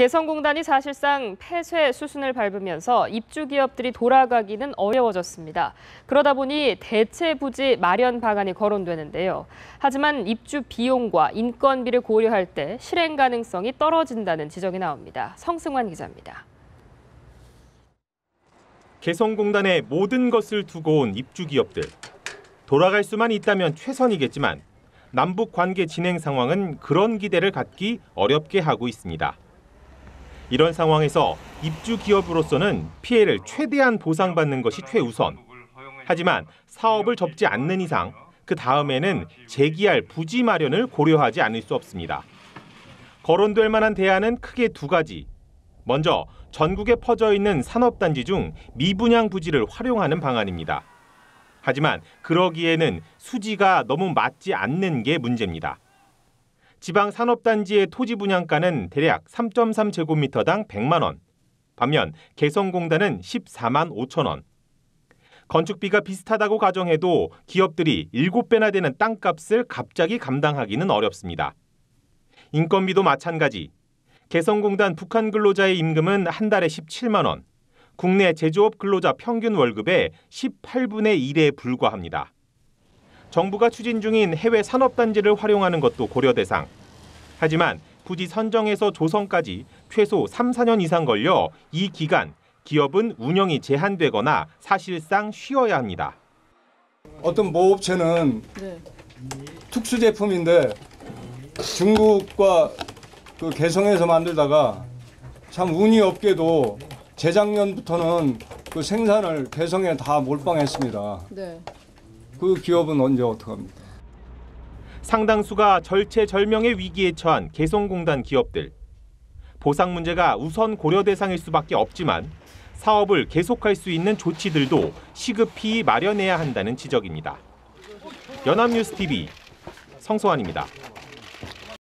개성공단이 사실상 폐쇄 수순을 밟으면서 입주 기업들이 돌아가기는 어려워졌습니다. 그러다 보니 대체 부지 마련 방안이 거론되는데요. 하지만 입주 비용과 인건비를 고려할 때 실행 가능성이 떨어진다는 지적이 나옵니다. 성승환 기자입니다. 개성공단에 모든 것을 두고 온 입주 기업들. 돌아갈 수만 있다면 최선이겠지만 남북 관계 진행 상황은 그런 기대를 갖기 어렵게 하고 있습니다. 이런 상황에서 입주 기업으로서는 피해를 최대한 보상받는 것이 최우선. 하지만 사업을 접지 않는 이상 그 다음에는 재기할 부지 마련을 고려하지 않을 수 없습니다. 거론될 만한 대안은 크게 두 가지. 먼저 전국에 퍼져 있는 산업단지 중 미분양 부지를 활용하는 방안입니다. 하지만 그러기에는 수지가 너무 맞지 않는 게 문제입니다. 지방 산업단지의 토지 분양가는 대략 3.3제곱미터당 100만 원. 반면 개성공단은 14만 5천 원. 건축비가 비슷하다고 가정해도 기업들이 7배나 되는 땅값을 갑자기 감당하기는 어렵습니다. 인건비도 마찬가지. 개성공단 북한 근로자의 임금은 한 달에 17만 원. 국내 제조업 근로자 평균 월급의 18분의 1에 불과합니다. 정부가 추진 중인 해외 산업단지를 활용하는 것도 고려 대상. 하지만 부지 선정에서 조성까지 최소 3, 4년 이상 걸려 이 기간 기업은 운영이 제한되거나 사실상 쉬어야 합니다. 어떤 모업체는 특수 제품인데 중국과 그 개성에서 만들다가 참 운이 없게도 재작년부터는 그 생산을 개성에 다 몰빵했습니다. 그 기업은 언제 어떡합니까? 상당수가 절체절명의 위기에 처한 개성공단 기업들. 보상 문제가 우선 고려 대상일 수밖에 없지만 사업을 계속할 수 있는 조치들도 시급히 마련해야 한다는 지적입니다. 연합뉴스TV 성소환입니다.